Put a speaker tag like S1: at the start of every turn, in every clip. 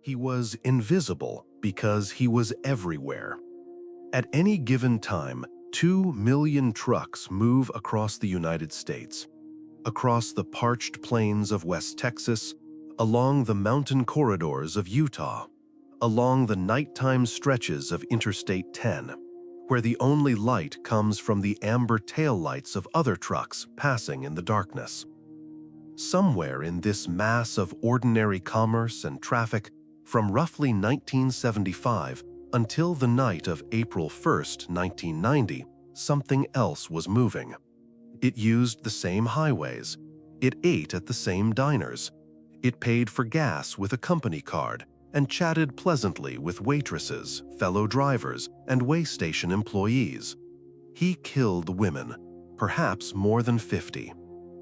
S1: He was invisible because he was everywhere. At any given time, 2 million trucks move across the United States, across the parched plains of West Texas, along the mountain corridors of Utah, along the nighttime stretches of Interstate 10, where the only light comes from the amber taillights of other trucks passing in the darkness. Somewhere in this mass of ordinary commerce and traffic, from roughly 1975 until the night of April 1st, 1990, something else was moving. It used the same highways. It ate at the same diners. It paid for gas with a company card and chatted pleasantly with waitresses, fellow drivers, and way station employees. He killed women, perhaps more than 50.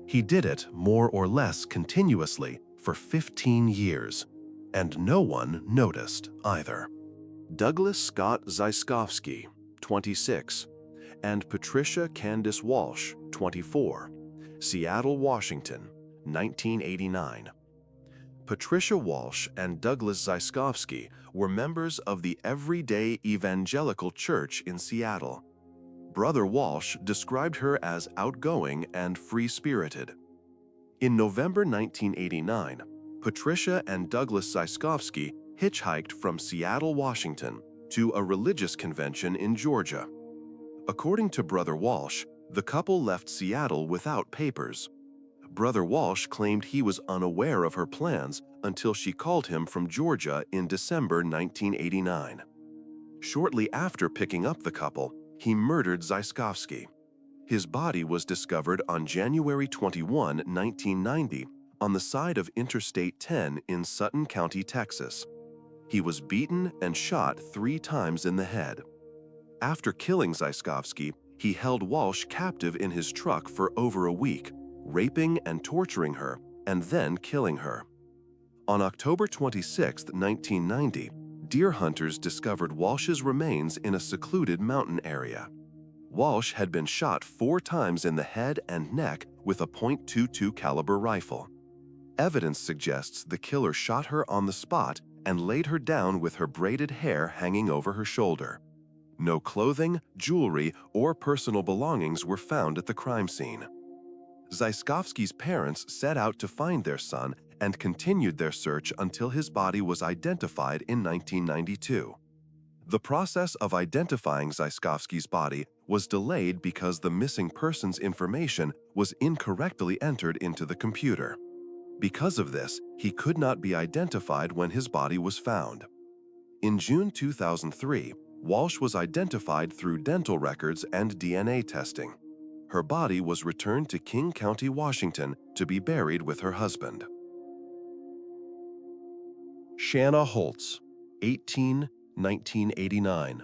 S1: He did it more or less continuously for 15 years, and no one noticed either.
S2: Douglas Scott Zyskowski, 26, and Patricia Candace Walsh, 24, Seattle, Washington, 1989. Patricia Walsh and Douglas Zyskowski were members of the Everyday Evangelical Church in Seattle. Brother Walsh described her as outgoing and free-spirited. In November 1989, Patricia and Douglas Zyskowski hitchhiked from Seattle, Washington, to a religious convention in Georgia. According to Brother Walsh, the couple left Seattle without papers. Brother Walsh claimed he was unaware of her plans until she called him from Georgia in December 1989. Shortly after picking up the couple, he murdered Zyskowski. His body was discovered on January 21, 1990, on the side of Interstate 10 in Sutton County, Texas. He was beaten and shot 3 times in the head. After killing Zyskowski, he held Walsh captive in his truck for over a week, raping and torturing her, and then killing her. On October 26, 1990, deer hunters discovered Walsh's remains in a secluded mountain area. Walsh had been shot 4 times in the head and neck with a .22 caliber rifle. Evidence suggests the killer shot her on the spot and laid her down with her braided hair hanging over her shoulder. No clothing, jewelry, or personal belongings were found at the crime scene. Zyskowski's parents set out to find their son and continued their search until his body was identified in 1992. The process of identifying Zyskowski's body was delayed because the missing person's information was incorrectly entered into the computer. Because of this, he could not be identified when his body was found. In June 2003, Walsh was identified through dental records and DNA testing. Her body was returned to King County, Washington, to be buried with her husband.
S1: Shanna Holtz, 18, 1989.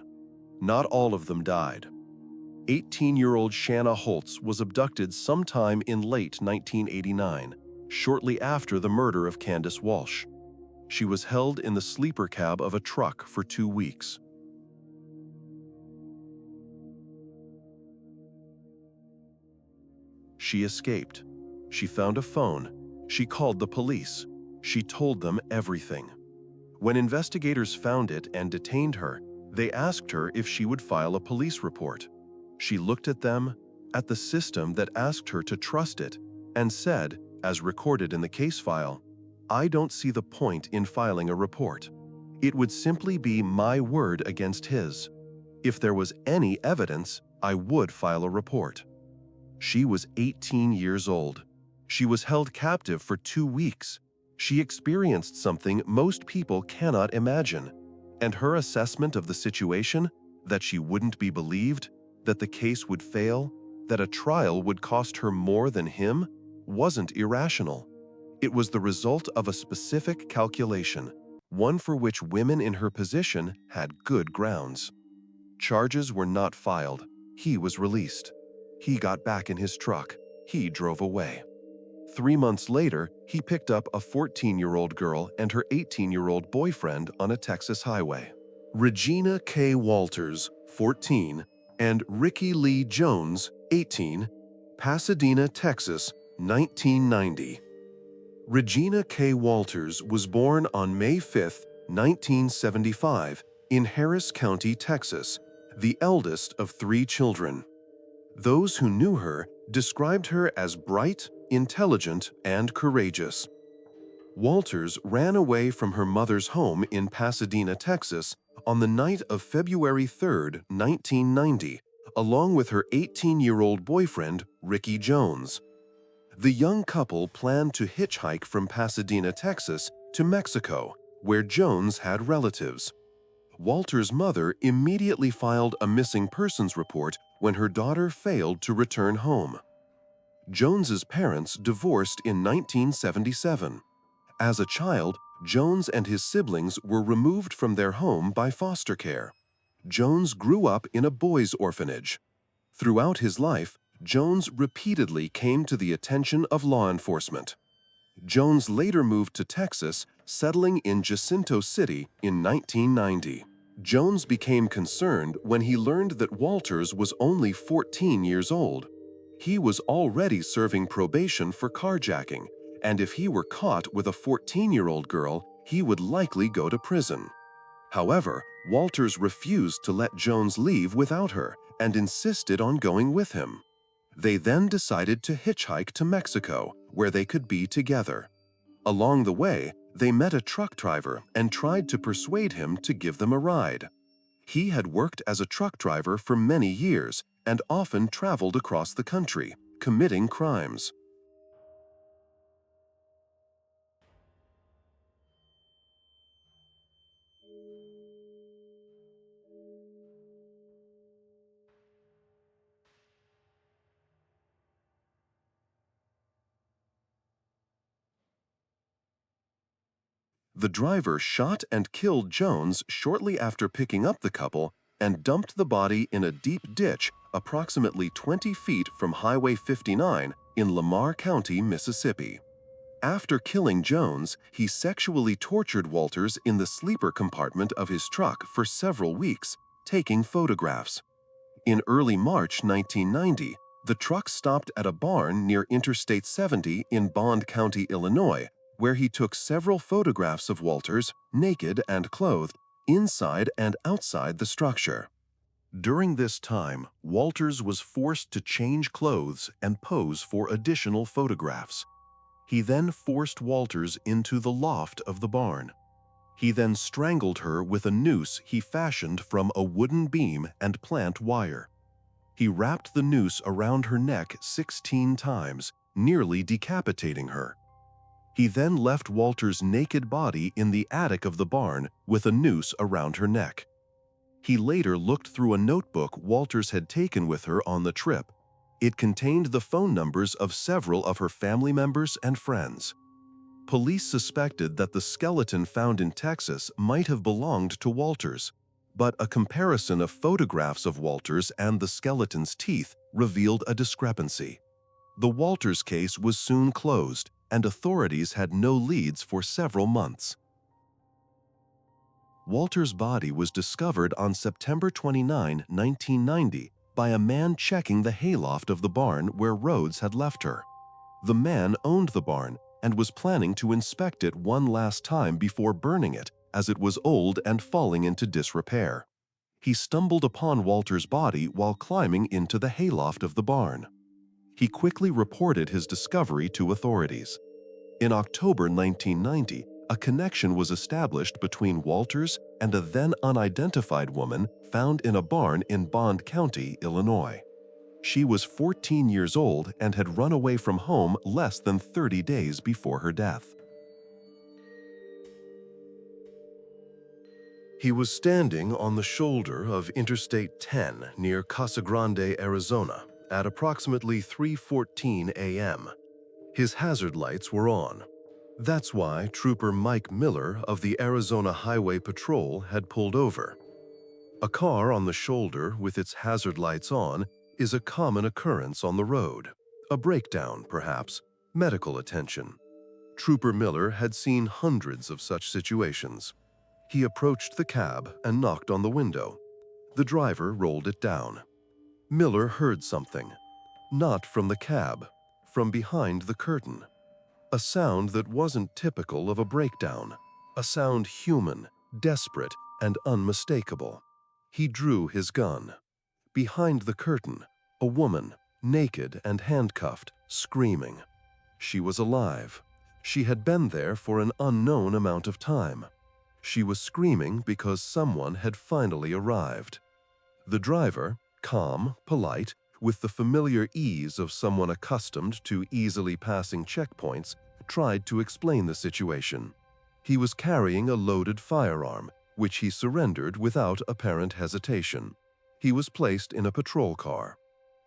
S1: Not all of them died. 18-year-old Shanna Holtz was abducted sometime in late 1989, shortly after the murder of Candace Walsh. She was held in the sleeper cab of a truck for 2 weeks. She escaped. She found a phone. She called the police. She told them everything. When investigators found it and detained her, they asked her if she would file a police report. She looked at them, at the system that asked her to trust it, and said, as recorded in the case file, "I don't see the point in filing a report. It would simply be my word against his. If there was any evidence, I would file a report." She was 18 years old. She was held captive for 2 weeks. She experienced something most people cannot imagine. And her assessment of the situation, that she wouldn't be believed, that the case would fail, that a trial would cost her more than him, wasn't irrational. It was the result of a specific calculation, one for which women in her position had good grounds. Charges were not filed. He was released. He got back in his truck. He drove away. 3 months later, he picked up a 14-year-old girl and her 18-year-old boyfriend on a Texas highway. Regina K. Walters, 14, and Ricky Lee Jones, 18, Pasadena, Texas, 1990. Regina K. Walters was born on May 5, 1975, in Harris County, Texas, the eldest of 3 children. Those who knew her described her as bright, intelligent, and courageous. Walters ran away from her mother's home in Pasadena, Texas, on the night of February 3, 1990, along with her 18-year-old boyfriend, Ricky Jones. The young couple planned to hitchhike from Pasadena, Texas, to Mexico, where Jones had relatives. Walter's mother immediately filed a missing persons report when her daughter failed to return home. Jones's parents divorced in 1977. As a child, Jones and his siblings were removed from their home by foster care. Jones grew up in a boys' orphanage. Throughout his life, Jones repeatedly came to the attention of law enforcement. Jones later moved to Texas, settling in Jacinto City in 1990. Jones became concerned when he learned that Walters was only 14 years old. He was already serving probation for carjacking, and if he were caught with a 14-year-old girl, he would likely go to prison. However, Walters refused to let Jones leave without her and insisted on going with him. They then decided to hitchhike to Mexico, where they could be together. Along the way, they met a truck driver and tried to persuade him to give them a ride. He had worked as a truck driver for many years and often traveled across the country, committing crimes. The driver shot and killed Jones shortly after picking up the couple and dumped the body in a deep ditch approximately 20 feet from Highway 59 in Lamar County, Mississippi. After killing Jones, he sexually tortured Walters in the sleeper compartment of his truck for several weeks, taking photographs. In early March 1990, the truck stopped at a barn near Interstate 70 in Bond County, Illinois, where he took several photographs of Walters, naked and clothed, inside and outside the structure. During this time, Walters was forced to change clothes and pose for additional photographs. He then forced Walters into the loft of the barn. He then strangled her with a noose he fashioned from a wooden beam and plant wire. He wrapped the noose around her neck 16 times, nearly decapitating her. He then left Walters' naked body in the attic of the barn with a noose around her neck. He later looked through a notebook Walters had taken with her on the trip. It contained the phone numbers of several of her family members and friends. Police suspected that the skeleton found in Texas might have belonged to Walters, but a comparison of photographs of Walters and the skeleton's teeth revealed a discrepancy. The Walters case was soon closed, and authorities had no leads for several months. Walters' body was discovered on September 29, 1990, by a man checking the hayloft of the barn where Rhoades had left her. The man owned the barn and was planning to inspect it one last time before burning it, as it was old and falling into disrepair. He stumbled upon Walters' body while climbing into the hayloft of the barn. He quickly reported his discovery to authorities. In October 1990, a connection was established between Walters and a then unidentified woman found in a barn in Bond County, Illinois. She was 14 years old and had run away from home less than 30 days before her death. He was standing on the shoulder of Interstate 10 near Casa Grande, Arizona, at approximately 3:14 a.m. His hazard lights were on. That's why Trooper Mike Miller of the Arizona Highway Patrol had pulled over. A car on the shoulder with its hazard lights on is a common occurrence on the road. A breakdown, perhaps, medical attention. Trooper Miller had seen hundreds of such situations. He approached the cab and knocked on the window. The driver rolled it down. Miller heard something, not from the cab, from behind the curtain. A sound that wasn't typical of a breakdown, a sound human, desperate and unmistakable. He drew his gun. Behind the curtain, a woman, naked and handcuffed, screaming. She was alive. She had been there for an unknown amount of time. She was screaming because someone had finally arrived. The driver, calm, polite, with the familiar ease of someone accustomed to easily passing checkpoints, tried to explain the situation. He was carrying a loaded firearm, which he surrendered without apparent hesitation. He was placed in a patrol car.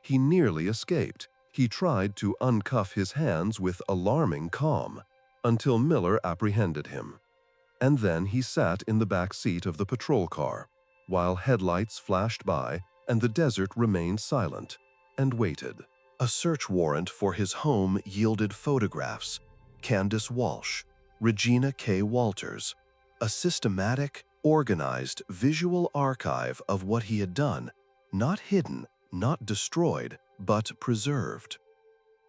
S1: He nearly escaped. He tried to uncuff his hands with alarming calm until Miller apprehended him. And then he sat in the back seat of the patrol car, while headlights flashed by and the desert remained silent, and waited. A search warrant for his home yielded photographs, Candace Walsh, Regina K. Walters, a systematic, organized visual archive of what he had done, not hidden, not destroyed, but preserved.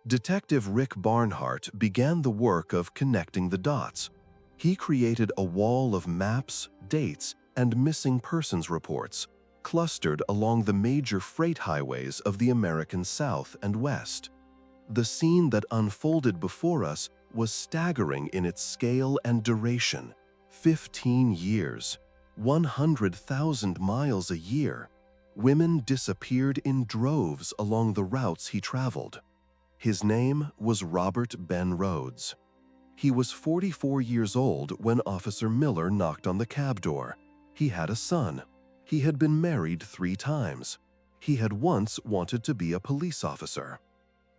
S1: Detective Rick Barnhart began the work of connecting the dots. He created a wall of maps, dates, and missing persons reports, clustered along the major freight highways of the American South and West. The scene that unfolded before us was staggering in its scale and duration. 15 years, 100,000 miles a year. Women disappeared in droves along the routes he traveled. His name was Robert Ben Rhoades. He was 44 years old when Officer Miller knocked on the cab door. He had a son. He had been married 3 times. He had once wanted to be a police officer.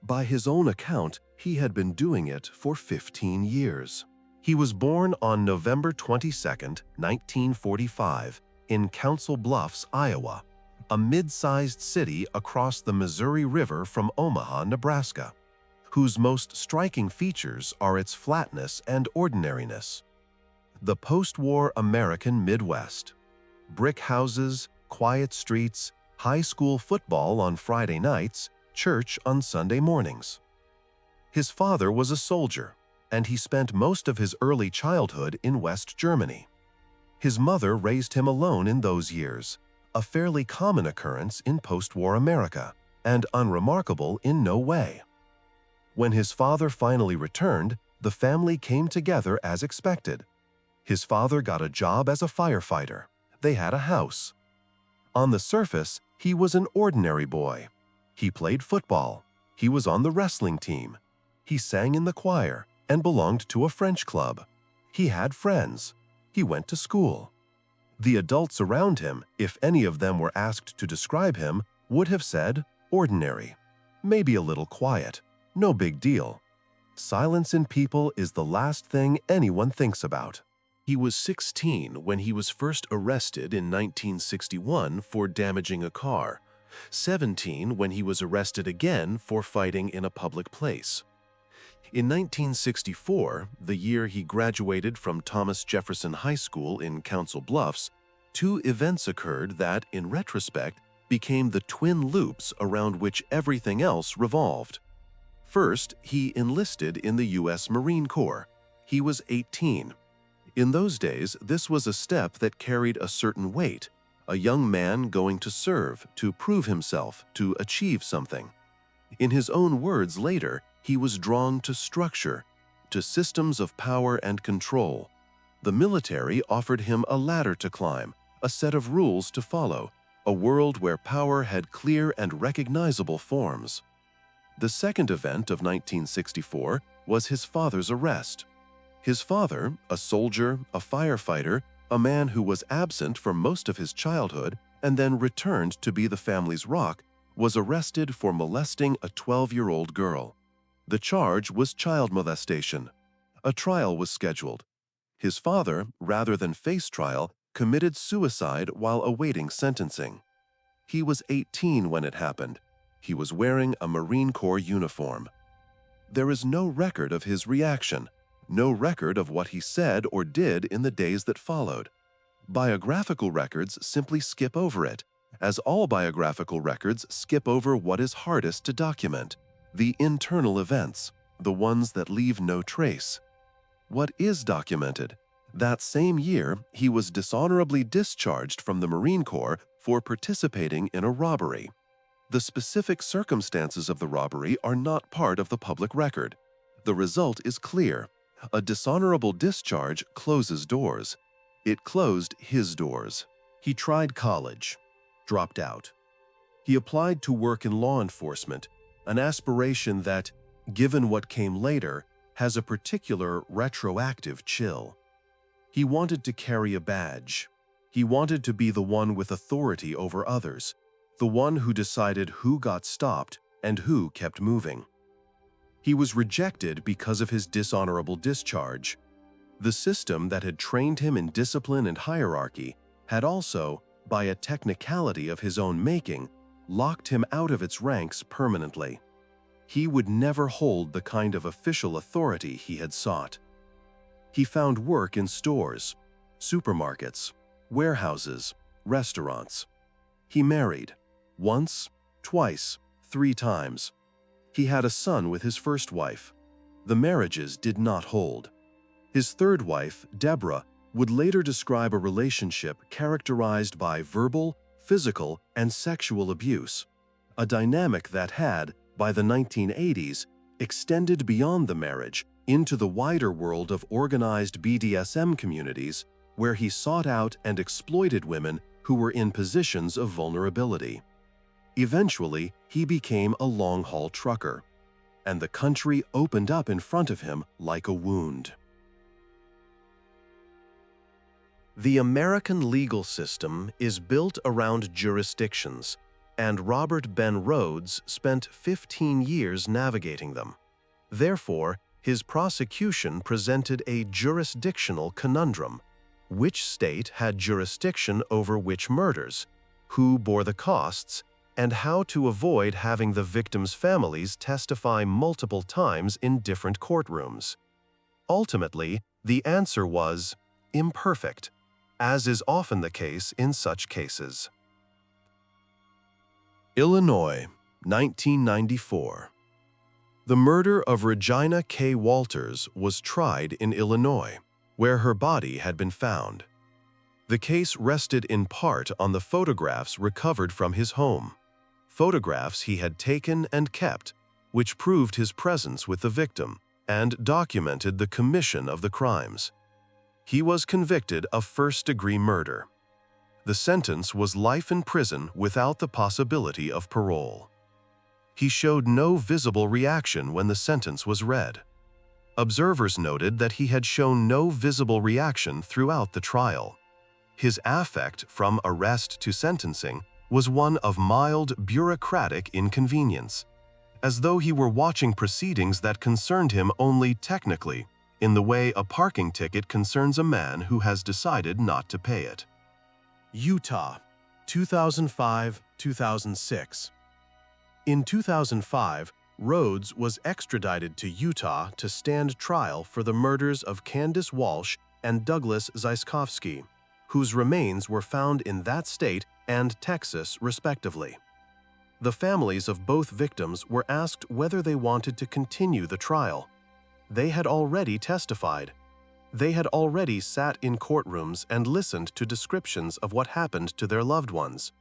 S1: By his own account, he had been doing it for 15 years. He was born on November 22, 1945, in Council Bluffs, Iowa, a mid-sized city across the Missouri River from Omaha, Nebraska, whose most striking features are its flatness and ordinariness. The post-war American Midwest. Brick houses, quiet streets, high school football on Friday nights, church on Sunday mornings. His father was a soldier, and he spent most of his early childhood in West Germany. His mother raised him alone in those years, a fairly common occurrence in post-war America, and unremarkable in no way. When his father finally returned, the family came together as expected. His father got a job as a firefighter. They had a house. On the surface, he was an ordinary boy. He played football. He was on the wrestling team. He sang in the choir and belonged to a French club. He had friends. He went to school. The adults around him, if any of them were asked to describe him, would have said ordinary, maybe a little quiet, no big deal. Silence in people is the last thing anyone thinks about. He was 16 when he was first arrested in 1961 for damaging a car, 17 when he was arrested again for fighting in a public place. In 1964, the year he graduated from Thomas Jefferson High School in Council Bluffs, 2 events occurred that, in retrospect, became the twin loops around which everything else revolved. First, he enlisted in the U.S. Marine Corps. He was 18. In those days, this was a step that carried a certain weight, a young man going to serve, to prove himself, to achieve something. In his own words later, he was drawn to structure, to systems of power and control. The military offered him a ladder to climb, a set of rules to follow, a world where power had clear and recognizable forms. The second event of 1964 was his father's arrest. His father, a soldier, a firefighter, a man who was absent for most of his childhood and then returned to be the family's rock, was arrested for molesting a 12-year-old girl. The charge was child molestation. A trial was scheduled. His father, rather than face trial, committed suicide while awaiting sentencing. He was 18 when it happened. He was wearing a Marine Corps uniform. There is no record of his reaction, no record of what he said or did in the days that followed. Biographical records simply skip over it, as all biographical records skip over what is hardest to document, the internal events, the ones that leave no trace. What is documented? That same year, he was dishonorably discharged from the Marine Corps for participating in a robbery. The specific circumstances of the robbery are not part of the public record. The result is clear. A dishonorable discharge closes doors. It closed his doors. He tried college, dropped out. He applied to work in law enforcement, an aspiration that, given what came later, has a particular retroactive chill. He wanted to carry a badge. He wanted to be the one with authority over others, the one who decided who got stopped and who kept moving. He was rejected because of his dishonorable discharge. The system that had trained him in discipline and hierarchy had also, by a technicality of his own making, locked him out of its ranks permanently. He would never hold the kind of official authority he had sought. He found work in stores, supermarkets, warehouses, restaurants. He married, once, twice, 3 times. He had a son with his first wife. The marriages did not hold. His third wife, Deborah, would later describe a relationship characterized by verbal, physical, and sexual abuse, a dynamic that had, by the 1980s, extended beyond the marriage into the wider world of organized BDSM communities, where he sought out and exploited women who were in positions of vulnerability. Eventually, he became a long-haul trucker, and the country opened up in front of him like a wound. The American legal system is built around jurisdictions, and Robert Ben Rhoades spent 15 years navigating them. Therefore, his prosecution presented a jurisdictional conundrum. Which state had jurisdiction over which murders? Who bore the costs? And how to avoid having the victims' families testify multiple times in different courtrooms. Ultimately, the answer was imperfect, as is often the case in such cases. Illinois, 1994. The murder of Regina K. Walters was tried in Illinois, where her body had been found. The case rested in part on the photographs recovered from his home. Photographs he had taken and kept, which proved his presence with the victim and documented the commission of the crimes. He was convicted of first-degree murder. The sentence was life in prison without the possibility of parole. He showed no visible reaction when the sentence was read. Observers noted that he had shown no visible reaction throughout the trial. His affect from arrest to sentencing was one of mild bureaucratic inconvenience, as though he were watching proceedings that concerned him only technically, in the way a parking ticket concerns a man who has decided not to pay it. Utah, 2005-2006. In 2005, Rhoades was extradited to Utah to stand trial for the murders of Candace Walsh and Douglas Zyskowski, whose remains were found in that state and Texas, respectively. The families of both victims were asked whether they wanted to continue the trial. They had already testified. They had already sat in courtrooms and listened to descriptions of what happened to their loved ones.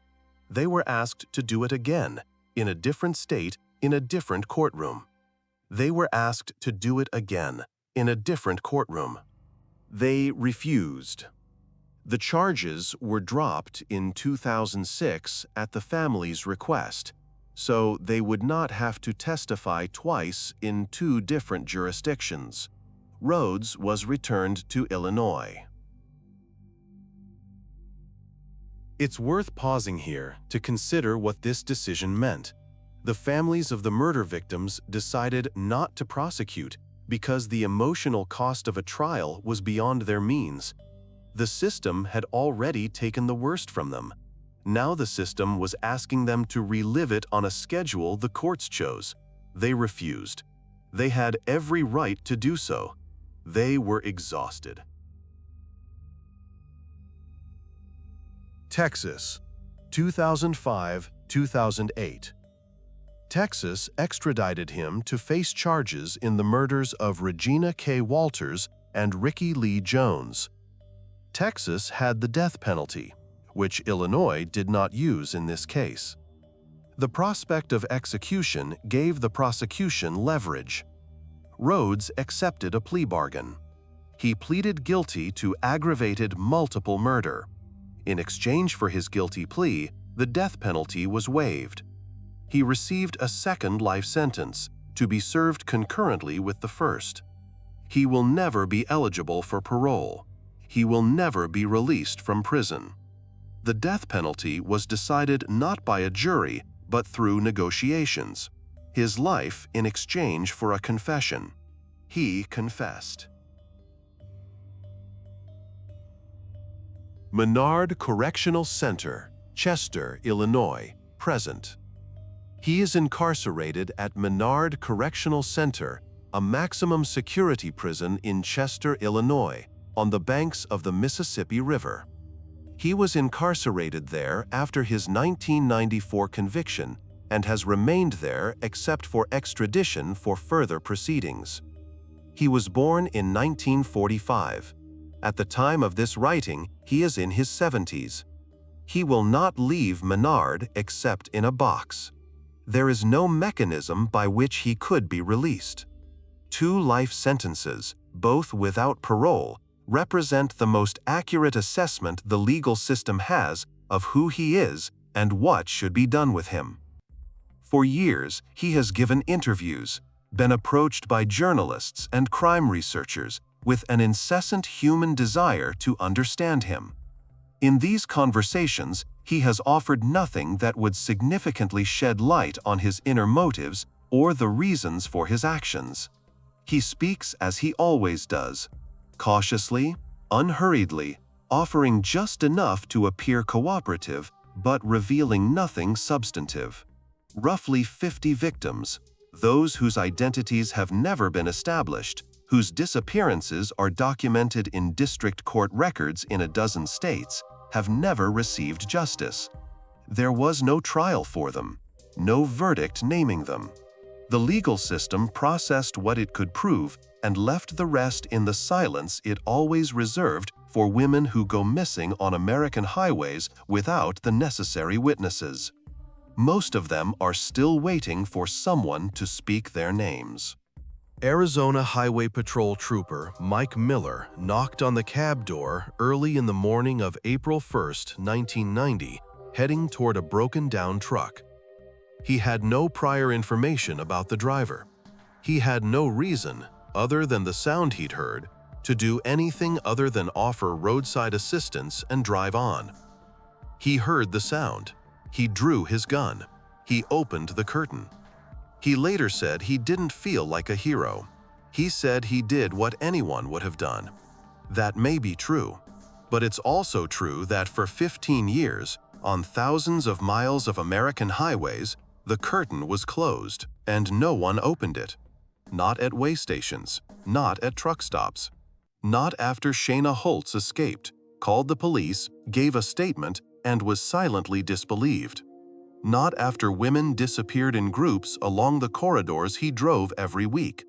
S1: They were asked to do it again, in a different state, in a different courtroom. They were asked to do it again, in a different courtroom. They refused. The charges were dropped in 2006 at the family's request, so they would not have to testify twice in 2 different jurisdictions. Rhoades was returned to Illinois. It's worth pausing here to consider what this decision meant. The families of the murder victims decided not to prosecute because the emotional cost of a trial was beyond their means. The system had already taken the worst from them. Now the system was asking them to relive it on a schedule the courts chose. They refused. They had every right to do so. They were exhausted. Texas, 2005-2008. Texas extradited him to face charges in the murders of Regina K. Walters and Ricky Lee Jones, Texas had the death penalty, which Illinois did not use in this case. The prospect of execution gave the prosecution leverage. Rhoades accepted a plea bargain. He pleaded guilty to aggravated multiple murder. In exchange for his guilty plea, the death penalty was waived. He received a second life sentence, to be served concurrently with the first. He will never be eligible for parole. He will never be released from prison. The death penalty was decided not by a jury, but through negotiations. His life in exchange for a confession. He confessed. Menard Correctional Center, Chester, Illinois, present. He is incarcerated at Menard Correctional Center, a maximum security prison in Chester, Illinois, on the banks of the Mississippi River. He was incarcerated there after his 1994 conviction and has remained there except for extradition for further proceedings. He was born in 1945. At the time of this writing, he is in his 70s. He will not leave Menard except in a box. There is no mechanism by which he could be released. 2 life sentences, both without parole, represent the most accurate assessment the legal system has of who he is and what should be done with him. For years, he has given interviews, been approached by journalists and crime researchers with an incessant human desire to understand him. In these conversations, he has offered nothing that would significantly shed light on his inner motives or the reasons for his actions. He speaks as he always does, cautiously, unhurriedly, offering just enough to appear cooperative, but revealing nothing substantive. Roughly 50 victims, those whose identities have never been established, whose disappearances are documented in district court records in a dozen states, have never received justice. There was no trial for them, no verdict naming them. The legal system processed what it could prove and left the rest in the silence it always reserved for women who go missing on American highways without the necessary witnesses. Most of them are still waiting for someone to speak their names. Arizona Highway Patrol Trooper Mike Miller knocked on the cab door early in the morning of April 1, 1990, heading toward a broken-down truck. He had no prior information about the driver. He had no reason, other than the sound he'd heard, to do anything other than offer roadside assistance and drive on. He heard the sound. He drew his gun. He opened the curtain. He later said he didn't feel like a hero. He said he did what anyone would have done. That may be true, but it's also true that for 15 years, on thousands of miles of American highways, the curtain was closed and no one opened it. Not at way stations, not at truck stops. Not after Shayna Holtz escaped, called the police, gave a statement, and was silently disbelieved. Not after women disappeared in groups along the corridors he drove every week.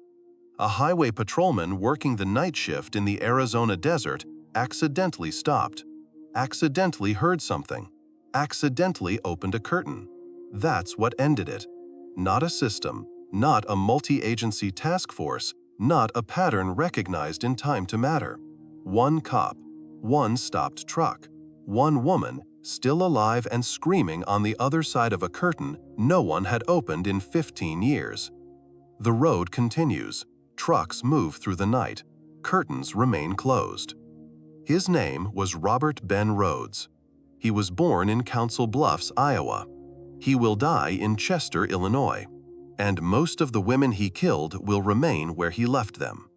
S1: A highway patrolman working the night shift in the Arizona desert accidentally stopped, accidentally heard something, accidentally opened a curtain. That's what ended it. Not a system, not a multi-agency task force, not a pattern recognized in time to matter. One cop, one stopped truck, one woman, still alive and screaming on the other side of a curtain no one had opened in 15 years. The road continues. Trucks move through the night. Curtains remain closed. His name was Robert Ben Rhoades. He was born in Council Bluffs, Iowa. He will die in Chester, Illinois. And most of the women he killed will remain where he left them.